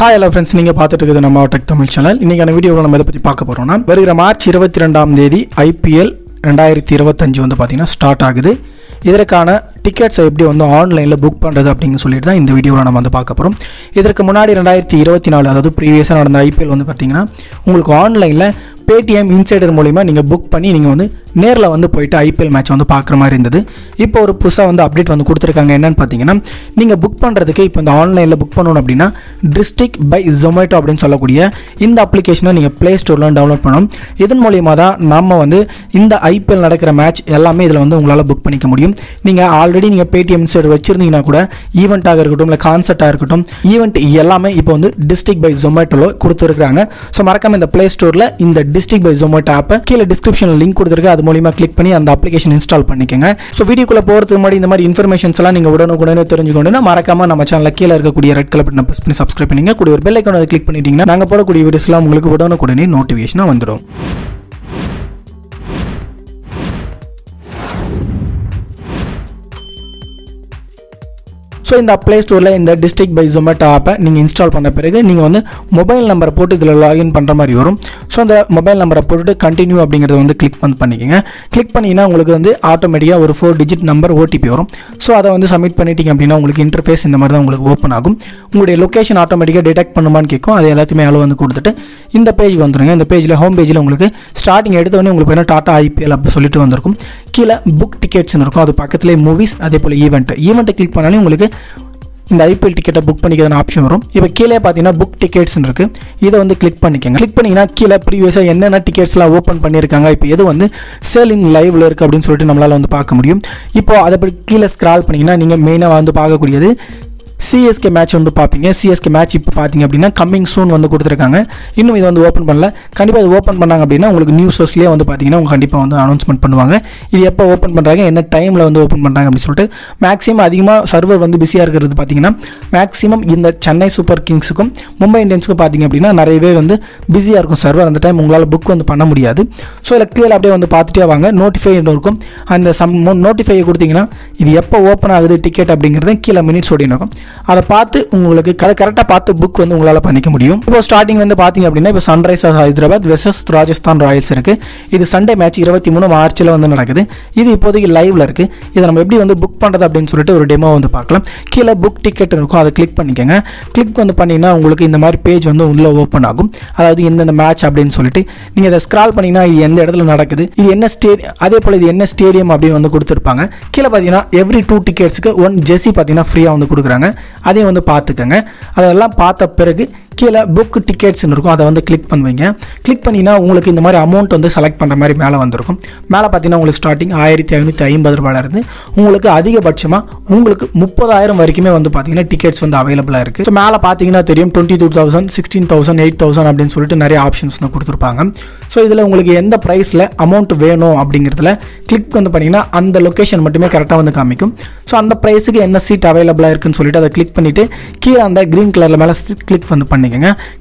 Hi hello friends, நீங்க பார்த்துட்டு இருக்குது நம்ம டெக் தமிழ் சேனல். இன்னைக்கான வீடியோல நம்ம இத பத்தி பார்க்க போறோம்னா வருகிற மார்ச் 22ஆம் தேதி IPL 2025 வந்து பாத்தீங்கன்னா ஸ்டார்ட் ஆகுது. இதற்கான டிக்கெட்ஸ் எப்படி வந்து ஆன்லைன்ல புக் பண்றது அப்படினு சொல்லிட்டு தான் இந்த வீடியோல நம்ம வந்து பார்க்க போறோம். இதற்கு முன்னாடி 2024 அதாவது ப்ரீவியஸா நடந்த IPL வந்து பாத்தீங்கன்னா உங்களுக்கு ஆன்லைன்ல Paytm Insider மூலமா நீங்க புக் பண்ணி நீங்க வந்து நேர்ல வந்து போய்ட்டு IPL மேட்ச் வந்து பார்க்குற மாதிரி இருந்தது. இப்போ ஒரு புதுசா வந்து அப்டேட் வந்து கொடுத்திருக்காங்க. என்னன்னு பாத்தீங்கன்னா நீங்க புக் பண்றதுக்கு இப்போ இந்த ஆன்லைன்ல புக் பண்ணனும் அப்படினா District by Zomato அப்படினு சொல்லக்கூடிய இந்த அப்ளிகேஷனை நீங்க Play Storeல டவுன்லோட் பண்ணனும். இதன் மூலமா தான் நாம வந்து இந்த IPL நடக்கிற மேட்ச் எல்லாமே இதல வந்து உங்களால புக் பண்ணிக்க முடியும். நீங்க ஆல்ரெடி நீங்க Paytm Insider வச்சிருந்தீங்கன்னா கூட ஈவென்ட்டாக இருக்கட்டும் இல்ல கான்சர்ட்டா இருக்கட்டும் ஈவென்ட் எல்லாமே இப்போ வந்து District by Zomatoல கொடுத்திருக்காங்க. சோ மறக்காம இந்த Play Storeல இந்த District by Zomato ஆப் கீழ டிஸ்கிரிப்ஷன்ல லிங்க் கொடுத்திருக்கேன். அது மூலமா கிளிக் பண்ணி அந்த அப்ளிகேஷன் இன்ஸ்டால் பண்ணிக்கங்க. சோ வீடியோக்குள்ள போறதுக்கு முன்னாடி இந்த மாதிரி இன்ஃபர்மேஷன்ஸ் எல்லாம் நீங்க உடனுக்குடனே தெரிஞ்சுக்கணும்னா மறக்காம நம்ம சேனல்ல கீழ இருக்கக்கூடிய ரெட் கலர் பட்டனை பிரஸ் பண்ணி சப்ஸ்கிரைப் பண்ணுங்க. கூட ஒரு பெல் ஐகானை கிளிக் பண்ணிட்டீங்கன்னா நாங்க போடக்கூடிய வீடியோஸ் எல்லாம் உங்களுக்கு உடனுக்குடனே நோட்டிஃபிகேஷனா வந்துரும். So இந்த Play Storeல இந்த District by Zomato ஆப்பை நீங்க இன்ஸ்டால் பண்ண பிறகு நீங்க வந்து மொபைல் நம்பரை போட்டு இதல லாகின் பண்ற மாதிரி வரும். சோ அந்த மொபைல் நம்பரை போட்டு கண்டினியூ அப்படிங்கறத வந்து கிளிக் பண்ணிக்கங்க. கிளிக் பண்ணீனா உங்களுக்கு வந்து ஆட்டோமேட்டிக்கா ஒரு 4 டிஜிட் நம்பர் OTP வரும். சோ அத வந்து சப்மிட் பண்ணிட்டீங்க அப்படினா உங்களுக்கு இன்டர்ஃபேஸ் இந்த மாதிரி தான் உங்களுக்கு ஓபன் ஆகும். உங்களுடைய லொகேஷன் ஆட்டோமேட்டிக்கா டிடெக்ட் பண்ணுமான்னு கேக்கும். அது எல்லாத்தையுமே அலோ வந்து கொடுத்துட்டு இந்த பேஜ் வந்துருங்க. இந்த பேஜ்ல ஹோம் பேஜ்ல உங்களுக்கு ஸ்டார்டிங் எடுத்த உடனே உங்களுக்கு என்ன டாடா IPL அப்படி சொல்லிட்டு வந்திருக்கும். கீழ புக் டிக்கெட்ஸ் இருக்கும். அது பக்கத்துலயே மூவிஸ் அதே போல ஈவென்ட் கிளிக் பண்ணாலே உங்களுக்கு இந்த IPL டிக்கெட்டை புக் பண்ணிக்கிறதுன ஆப்ஷன் வரும். இப்போ கீழே பார்த்தீங்கன்னா புக் டிக்கெட்ஸ் இருக்கு. இதை வந்து கிளிக் பண்ணிக்கங்க. கிளிக் பண்ணீங்கன்னா கீழே ப்ரீவியஸாக என்னென்ன டிக்கெட்ஸ்லாம் ஓப்பன் பண்ணியிருக்காங்க, இப்போ எது வந்து சேல் இன் லைவ்ல இருக்குது அப்படின்னு சொல்லிட்டு நம்மளால் வந்து பார்க்க முடியும். இப்போ அதை பற்றி கீழே ஸ்க்ரால் பண்ணிங்கன்னா நீங்கள் மெயினாக வந்து பார்க்கக்கூடியது CSK மேட்ச் வந்து பார்ப்பீங்க. CSK மேட்ச் இப்போ பார்த்தீங்க அப்படின்னா கம்மிங் சூன் வந்து கொடுத்துருக்காங்க. இன்னும் இது வந்து ஓப்பன் பண்ணல. கண்டிப்பாக இது ஓப்பன் பண்ணாங்க அப்படின்னா உங்களுக்கு நியூஸஸ்லேயே வந்து பார்த்தீங்கன்னா அவங்க கண்டிப்பாக வந்து அனௌன்ஸ்மெண்ட் பண்ணுவாங்க. இது எப்போ ஓப்பன் பண்ணுறாங்க, என்ன டைமில் வந்து ஓப்பன் பண்ணுறாங்க அப்படின்னு சொல்லிட்டு. மேக்ஸிமம் அதிகமாக சர்வர் வந்து பிஸியாக இருக்கிறது பார்த்தீங்கன்னா மேக்ஸிமம் இந்த சென்னை சூப்பர் கிங்ஸுக்கும் மும்பை இந்தியன்ஸுக்கும் பார்த்தீங்க அப்படின்னா நிறையவே வந்து பிஸியாக இருக்கும் சர்வர். அந்த டைம் உங்களால் புக் வந்து பண்ண முடியாது. ஸோ இதில் கீழே அப்படியே வந்து பார்த்துட்டே வாங்க. நோட்டிஃபை இருக்கும். அந்த நோட்டிஃபை கொடுத்தீங்கன்னா இது எப்போ ஓப்பன் ஆகுது டிக்கெட் அப்படிங்கிறது கீழே மினிட்ஸ் ஓடினு இருக்கும். அதை பார்த்து உங்களுக்கு கரெக்டாக பார்த்து புக் வந்து உங்களால் பண்ணிக்க முடியும். இப்போ ஸ்டார்டிங் வந்து பார்த்தீங்க அப்படின்னா இப்போ Sunrisers Hyderabad versus Rajasthan Royals இருக்கு. இது சண்டே மேட்ச் 23 மார்ச்ல வந்து நடக்குது. இது இப்போதைக்கு லைவ்ல இருக்கு. இதை நம்ம எப்படி வந்து புக் பண்றது அப்படின்னு சொல்லிட்டு ஒரு டெமோ வந்து பார்க்கலாம். கீழே புக் டிக்கெட் இருக்கும். அதை கிளிக் பண்ணிக்கங்க. கிளிக் வந்து பண்ணீங்கன்னா உங்களுக்கு இந்த மாதிரி பேஜ் வந்து உள்ள ஓப்பன் ஆகும். அதாவது இந்த மேட்ச் அப்படின்னு சொல்லிட்டு நீங்க இதை ஸ்க்ரால் பண்ணீங்கன்னா இது எந்த இடத்துல நடக்குது, இது என்ன ஸ்டேடியம், அதே போல இது என்ன ஸ்டேடியம் அப்படின்னு வந்து கொடுத்துருப்பாங்க. கீழே பார்த்தீங்கன்னா எவ்ரி 2 டிக்கெட்ஸ்க்கு 1 ஜெர்சி பார்த்தீங்கன்னா ஃப்ரீயா வந்து கொடுக்குறாங்க. அதையும் வந்து பார்த்துக்கங்க. அதெல்லாம் பார்த்த பிறகு கீழே புக் டிக்கெட்ஸ் இருக்கும். அதை வந்து கிளிக் பண்ணுவீங்க. கிளிக் பண்ணினா உங்களுக்கு இந்த மாதிரி அமௌண்ட் வந்து செலக்ட் பண்ணுற மாதிரி மேலே வந்திருக்கும். மேலே பார்த்தீங்கன்னா உங்களுக்கு ஸ்டார்டிங் 1550 ரூபாயில இருந்து உங்களுக்கு அதிகபட்சமாக உங்களுக்கு 30,000 வரைக்குமே வந்து பார்த்தீங்கன்னா டிக்கெட்ஸ் வந்து அவைலபிளாக இருக்குது. ஸோ மேலே பார்த்தீங்கன்னா தெரியும் 22,000 16,000 8,000 அப்படின்னு சொல்லிட்டு நிறைய ஆப்ஷன்ஸ் வந்து கொடுத்துருப்பாங்க. ஸோ இதில் உங்களுக்கு எந்த ப்ரைஸில் அமௌண்ட் வேணும் அப்படிங்கிறதுல கிளிக் வந்து பண்ணிங்கன்னா அந்த லொக்கேஷன் மட்டுமே கரெக்டாக வந்து காமிக்கும். ஸோ அந்த ப்ரைஸுக்கு என்ன சீட் அவைலபிளாக இருக்குன்னு சொல்லிட்டு அதை கிளிக் பண்ணிவிட்டு கீழே அந்த க்ரீன் கலரில் மேலே கிளிக் வந்து பண்ணிக்கோங்க.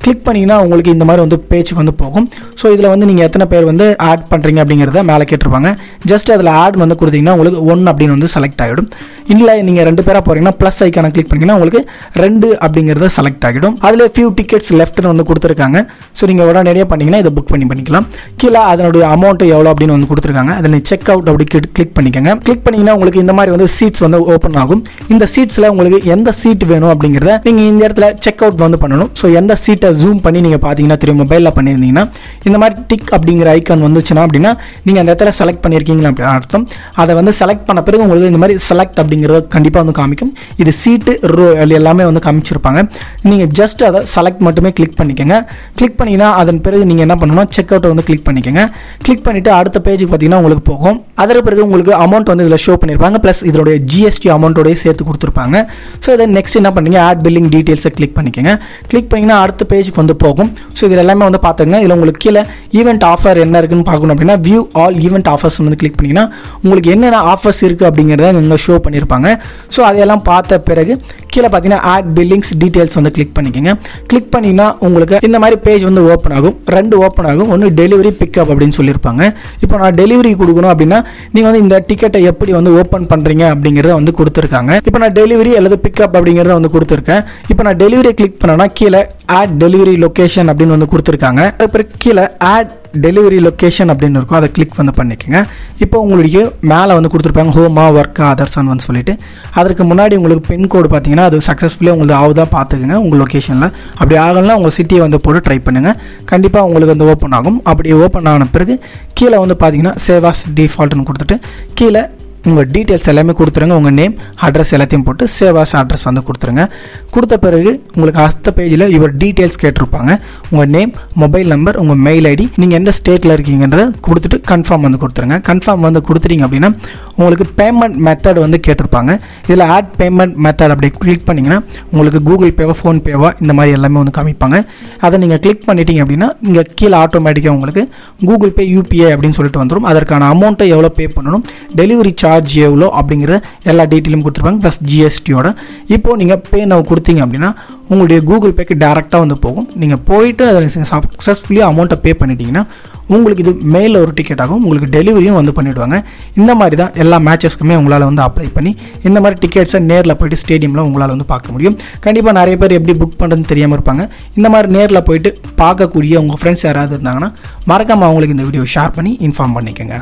கிளிக் பண்ணிங்கன்னா உங்களுக்கு இந்த மாதிரி வந்து பேஜுக்கு வந்து போகும். ஸோ இதில் வந்து நீங்கள் எத்தனை பேர் வந்து ஆட் பண்ணுறீங்க அப்படிங்கிறத மேலே கேட்டிருப்பாங்க. ஜஸ்ட் அதில் ஆட் வந்து கொடுத்தீங்கன்னா உங்களுக்கு 1 அப்படின்னு வந்து செலக்ட் ஆகிடும். இல்லை நீங்கள் 2 பேராக போகிறீங்கன்னா ப்ளஸ் ஐக்கான கிளிக் பண்ணிங்கன்னா உங்களுக்கு 2 அப்படிங்கிறத செலக்ட் ஆகிடும். அதில் ஃபியூ டிக்கெட்ஸ் லெஃப்ட்னு வந்து கொடுத்துருக்காங்க. ஸோ நீங்கள் உடனடியாக பண்ணிங்கன்னா இதை புக் பண்ணிக்கலாம். கீழே அதனுடைய அமௌண்ட் எவ்வளோ அப்படின்னு வந்து கொடுத்துருக்காங்க. அதில் செக் அவுட் அப்படி கிளிக் பண்ணிக்கோங்க. கிளிக் பண்ணிங்கன்னா உங்களுக்கு இந்த மாதிரி வந்து சீட்ஸ் வந்து ஓப்பன் ஆகும். இந்த சீட்ஸில் உங்களுக்கு எந்த சீட் வேணும் அப்படிங்கிறத நீங்கள் இந்த இடத்துல செக் அவுட் வந்து பண்ணணும். ஸோ எந்த சீட்டை ஜூம் பண்ணி நீங்கள் பார்த்தீங்கன்னா தெரியும். மொபைலில் பண்ணியிருந்தீங்கன்னா இந்த மாதிரி டிக் அப்படிங்கிற ஐக்கான் வந்துச்சுன்னா அப்படின்னா நீங்கள் அந்த இடத்துல செலக்ட் பண்ணியிருக்கீங்களா அப்படின்னு அர்த்தம். அதை வந்து செலக்ட் பண்ண பிறகு உங்களுக்கு இந்த மாதிரி செலக்ட் அப்படிங்கிறத கண்டிப்பாக வந்து காமிக்கும். இது சீட்டு ரோ எல்லாமே வந்து காமிச்சிருப்பாங்க. நீங்கள் ஜஸ்ட் அதை செலக்ட் மட்டுமே கிளிக் பண்ணிக்கோங்க. கிளிக் பண்ணிங்கன்னா அதன் பிறகு நீங்கள் என்ன பண்ணணும், செக் அவுட்டை வந்து கிளிக் பண்ணிக்கோங்க. கிளிக் பண்ணிவிட்டு அடுத்த பேஜுக்கு பார்த்தீங்கன்னா உங்களுக்கு போகும். அதற்கு பிறகு உங்களுக்கு அமௌண்ட் வந்து இதில் ஷோ பண்ணியிருப்பாங்க. ப்ளஸ் இதோடைய GST அமௌண்ட்டோடய சேர்த்து கொடுத்துருப்பாங்க. ஸோ இதை நெக்ஸ்ட் என்ன பண்ணுங்க, ஆட் பில்லிங் டீட்டெயில்ஸை கிளிக் பண்ணிக்கோங்க. கிளிக் பண்ணிங்கன்னா அடுத்த பேஜுக்கு வந்து போகும். ஸோ இதில் எல்லாமே வந்து பார்த்துங்க. இதில் உங்களுக்கு கீழே ஈவெண்ட் ஆஃபர் என்ன இருக்குன்னு பார்க்கணும் அப்படின்னா வியூ ஆல் ஈவெண்ட் ஆஃபர்ஸ் வந்து கிளிக் பண்ணிங்கன்னா உங்களுக்கு என்னென்ன ஆஃபர்ஸ் இருக்குது அப்படிங்கிறத இங்கே ஷோ பண்ணியிருப்பாங்க. ஸோ அதையெல்லாம் பார்த்த பிறகு கீழே பார்த்தீங்கன்னா ஆட் பில்லிங்ஸ் டீட்டெயில்ஸ் வந்து கிளிக் பண்ணிக்கோங்க. கிளிக் பண்ணிங்கன்னா உங்களுக்கு இந்த மாதிரி பேஜ் வந்து ஓப்பன் ஆகும். 2 ஓப்பன் ஆகும். ஒன்று டெலிவரி பிக்கப் அப்படின்னு சொல்லியிருப்பாங்க. இப்போ நான் டெலிவரி கொடுக்கணும் அப்படின்னா நீங்கள் வந்து இந்த டிக்கெட்டை எப்படி வந்து ஓப்பன் பண்ணுறீங்க அப்படிங்கிறத வந்து கொடுத்துருக்காங்க. இப்போ நான் டெலிவரி அல்லது பிக்கப் அப்படிங்கிறத வந்து கொடுத்துருக்கேன். இப்போ நான் டெலிவரி கிளிக் பண்ணேன்னா கீழே ஆட் டெலிவரி லொக்கேஷன் அப்படின்னு வந்து கொடுத்துருக்காங்க. அப்புறம் கீழே ஆட் டெலிவரி லொக்கேஷன் அப்படின்னு இருக்கும். அதை கிளிக் வந்து பண்ணிக்கோங்க. இப்போ உங்களுக்கு மேலே வந்து கொடுத்துருப்பாங்க ஹோமா ஒர்க்கா அதர்ஸான்னு வந்து சொல்லிட்டு, அதற்கு முன்னாடி உங்களுக்கு பின்கோடு பார்த்தீங்கன்னா அது சக்ஸஸ்ஃபுல்லாக உங்களுக்கு ஆகுதா பார்த்துக்குங்க. உங்கள் லொக்கேஷனில் அப்படி ஆகலாம் உங்கள் சிட்டியை வந்து போட்டு ட்ரை பண்ணுங்கள். கண்டிப்பாக உங்களுக்கு வந்து ஓப்பன் ஆகும். அப்படி ஓப்பன் ஆன பிறகு கீழே வந்து பார்த்தீங்கன்னா சேவ் ஆஸ் டிஃபால்ட்னு கொடுத்துட்டு கீழே உங்கள் டீட்டெயில்ஸ் எல்லாமே கொடுத்துருங்க. உங்கள் நேம் அட்ரஸ் எல்லாத்தையும் போட்டு சேவ் ஆஸ் அட்ரஸ் வந்து கொடுத்துருங்க. கொடுத்த பிறகு உங்களுக்கு அடுத்த பேஜில் யுவர் டீட்டெயில்ஸ் கேட்டிருப்பாங்க. உங்கள் நேம், மொபைல் நம்பர், உங்கள் மெயில் ஐடி, நீங்கள் எந்த ஸ்டேட்டில் இருக்கீங்கன்றதை கொடுத்துட்டு கன்ஃபார்ம் வந்து கொடுத்துருங்க. கன்ஃபார்ம் வந்து கொடுத்துட்டீங்க அப்படின்னா உங்களுக்கு பேமெண்ட் மெத்தட் வந்து கேட்டிருப்பாங்க. இதில் ஆட் பேமெண்ட் மெத்தட் அப்படி கிளிக் பண்ணிங்கன்னா உங்களுக்கு கூகுள் பேவா ஃபோன்பேவா இந்த மாதிரி எல்லாமே வந்து காமிப்பாங்க. அதை நீங்கள் கிளிக் பண்ணிட்டீங்க அப்படின்னா இங்கே கீழே ஆட்டோமேட்டிக்காக உங்களுக்கு கூகுள் பே யூபிஐ அப்படின்னு சொல்லிட்டு வந்துடும். அதற்கான அமௌண்ட்டை எவ்வளோ பே பண்ணணும், டெலிவரி சார்ஜ் எவ்வளோ அப்படிங்கிற எல்லா டீட்டெயிலும் கொடுத்துருப்பாங்க ப்ளஸ் ஜிஎஸ்டியோட. இப்போது நீங்கள் பே நவ் கொடுத்தீங்க அப்படின்னா உங்களுடைய கூகுள் பேக்கு டேரெக்டாக வந்து போகும். நீங்கள் போயிட்டு அதை சக்ஸஸ்ஃபுல்லியாக அமௌண்ட்டை பே பண்ணிட்டீங்கன்னா உங்களுக்கு இது மெயிலில் ஒரு டிக்கெட் ஆகும். உங்களுக்கு டெலிவரியும் வந்து பண்ணிவிடுவாங்க. இந்த மாதிரி தான் எல்லா மேட்சஸ்க்குமே உங்களால் வந்து அப்ளை பண்ணி இந்த மாதிரி டிக்கெட்ஸை நேரில் போய்ட்டு ஸ்டேடியமில் உங்களால் வந்து பார்க்க முடியும். கண்டிப்பாக நிறைய பேர் எப்படி புக் பண்ணுறதுன்னு தெரியாமல் இருப்பாங்க. இந்த மாதிரி நேரில் போயிட்டு பார்க்கக்கூடிய உங்கள் ஃப்ரெண்ட்ஸ் யாராவது இருந்தாங்கன்னா மறக்காமல் அவங்களுக்கு இந்த வீடியோ ஷேர் பண்ணி இன்ஃபார்ம் பண்ணிக்கோங்க.